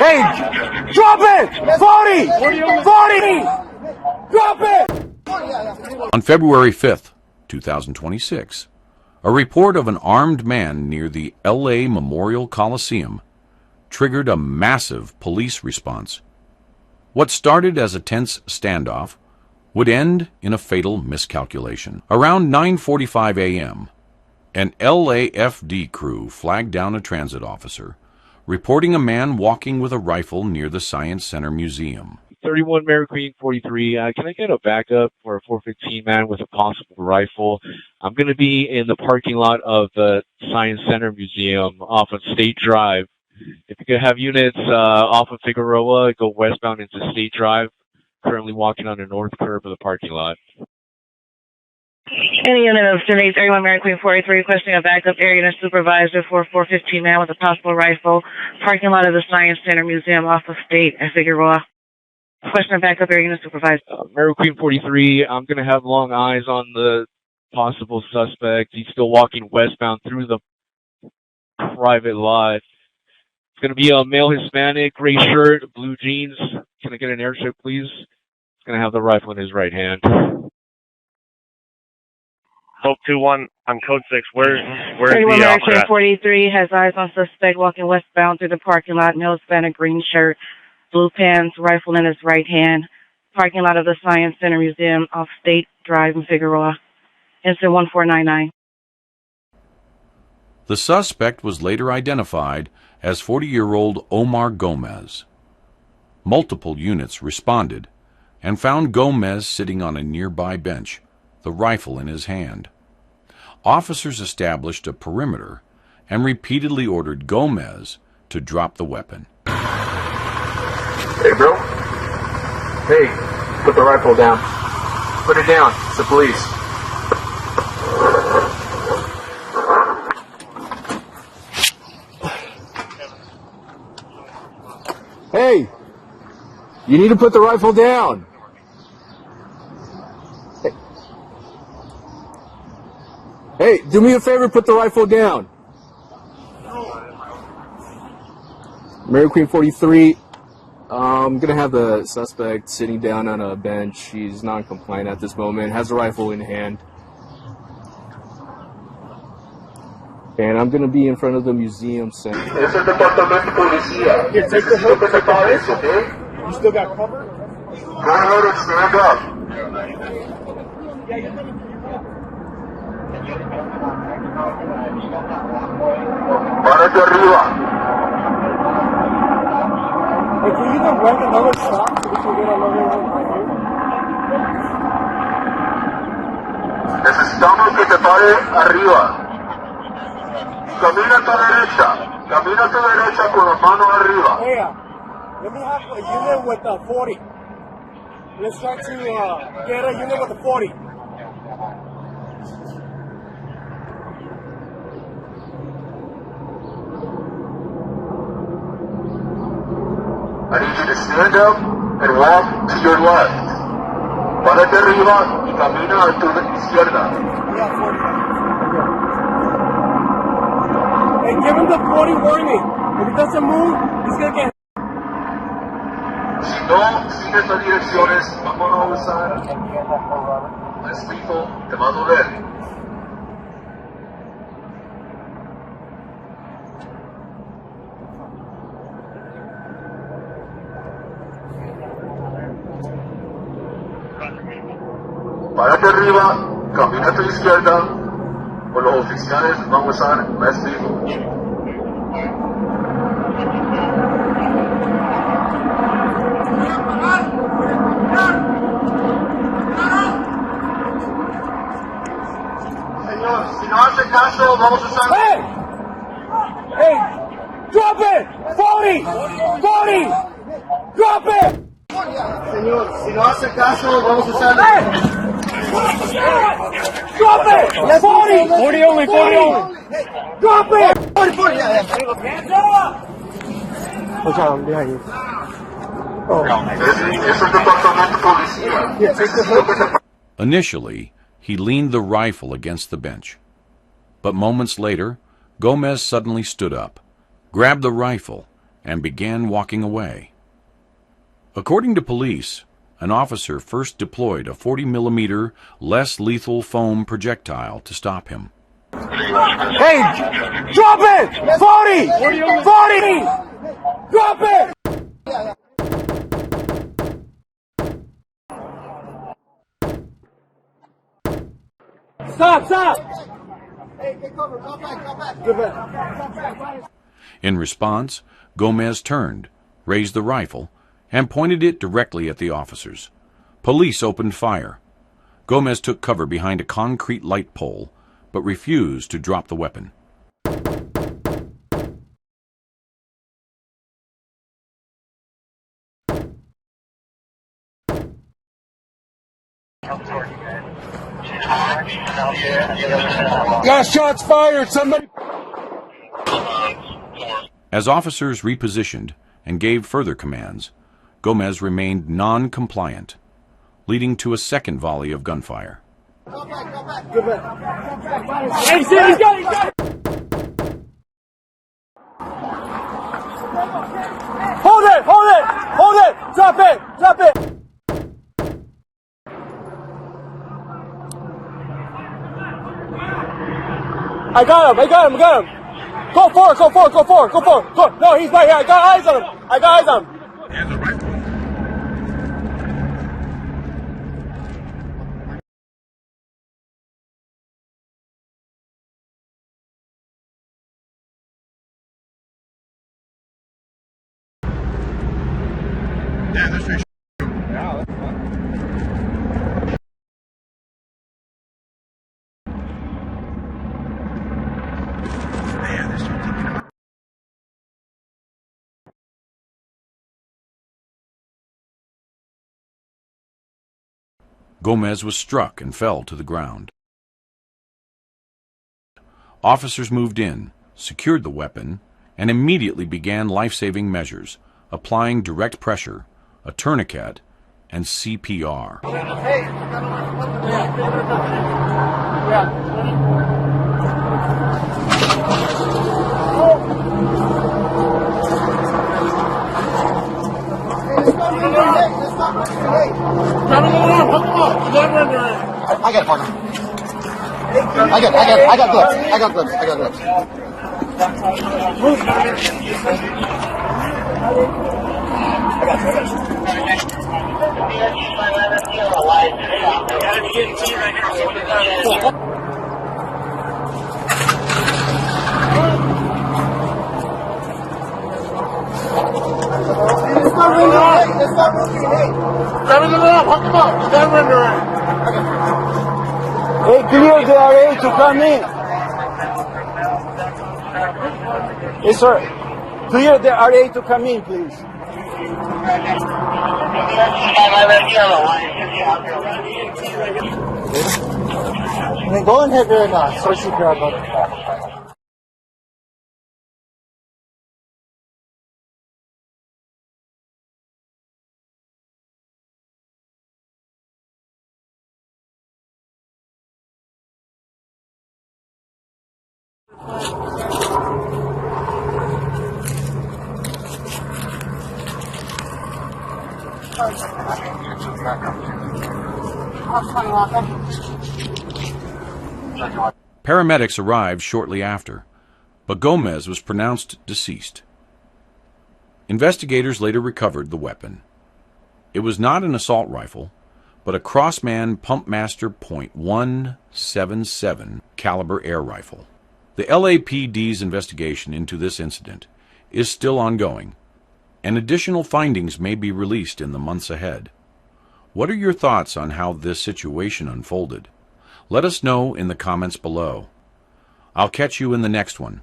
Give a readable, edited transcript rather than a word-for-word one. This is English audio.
Hey, drop it! 40! 40! Drop it! On February 5th, 2026, a report of an armed man near the L.A. Memorial Coliseum triggered a massive police response. What started as a tense standoff would end in a fatal miscalculation. Around 9:45 a.m., an LAFD crew flagged down a transit officer, reporting a man walking with a rifle near the Science Center Museum. 31 Mary Queen 43. Can I get a backup for a 415 man with a possible rifle? I'm going to be in the parking lot of the Science Center Museum off of State Drive. If you could have units off of Figueroa, go westbound into State Drive. Currently walking on the north curb of the parking lot. Any unit of 31 Mary Queen 43 requesting a backup area and a supervisor for a 415 man with a possible rifle. Parking lot of the Science Center Museum off of State at Figueroa. Question of backup area and a supervisor. Mary Queen 43, I'm going to have long eyes on the possible suspect. He's still walking westbound through the private lot. It's going to be a male Hispanic, gray shirt, blue jeans. Can I get an airship, please? He's going to have the rifle in his right hand. Hope 2-1 on code 6. Where's 31 the Mary officer Queen at? 43 has eyes on suspect walking westbound through the parking lot. Male Hispanic, green shirt, blue pants, rifle in his right hand. Parking lot of the Science Center Museum off State Drive in Figueroa. Incident 1499. The suspect was later identified as 40-year-old Omar Gomez. Multiple units responded and found Gomez sitting on a nearby bench, the rifle in his hand. Officers established a perimeter and repeatedly ordered Gomez to drop the weapon. Hey, bro. Hey, put the rifle down. Put it down. It's the police. Hey, you need to put the rifle down. Hey, do me a favor, put the rifle down. Mary Queen 43, I'm going to have the suspect sitting down on a bench. He's non-compliant at this moment, has a rifle in hand. And I'm going to be in front of the museum center. Es el departamento de policía. Necesito que sepa eso, okay? You still got cover? Go ahead and stand up. Párate arriba. Hey, can you even rent another shot so we can get another one right here? Necesitamos que te pare arriba. Camina a tu derecha. Camina a tu derecha con las manos arriba. Hey, let me have a unit with a 40. Let's try to get a unit with a 40. I need you to stand up and walk to your left. Párate arriba y camina a tu izquierda. Yeah, 40. Hey, give him the 40 warning. If he doesn't move, he's gonna get. Si no sigues las direcciones, vamos a usar el rifle, te va a doler. Párate arriba, camina a tu izquierda, o los oficiales van a usar más rifle. Señor, si no hace caso, vamos a usar... Hey! Hey! Drop it! 40! 40! Drop it! Señor, si no hace caso, vamos a usar... Drop it! 40! 40 only, 40 only! Drop it! 40, 40, Hands up! What's on behind you? Es el departamento policía. Necesito que te... Initially, he leaned the rifle against the bench. But moments later, Gomez suddenly stood up, grabbed the rifle, and began walking away. According to police, an officer first deployed a 40mm less lethal foam projectile to stop him. Hey, drop it! 40! 40! Drop it! Stop! Hey, get cover, drop back. Give it. In response, Gomez turned, raised the rifle, and pointed it directly at the officers. Police opened fire. Gomez took cover behind a concrete light pole, but refused to drop the weapon. Got shots fired, somebody! As officers repositioned and gave further commands, Gomez remained non-compliant, leading to a second volley of gunfire. Go back. Give it. Hey, he's got it! Hold it! Drop it! I got him! Go forward! Go! No, he's right here. I got eyes on him. Yeah, that's very Gomez was struck and fell to the ground. Officers moved in, secured the weapon, and immediately began life-saving measures, applying direct pressure, a tourniquet, and CPR. I got it, partner. I got gloves. Hey, clear the area to come in. Yes, sir. Clear the area to come in, please. Go ahead and search CPR button. Paramedics arrived shortly after, but Gomez was pronounced deceased. Investigators later recovered the weapon. It was not an assault rifle, but a Crossman Pumpmaster .177 caliber air rifle. The LAPD's investigation into this incident is still ongoing, and additional findings may be released in the months ahead. What are your thoughts on how this situation unfolded? Let us know in the comments below. I'll catch you in the next one.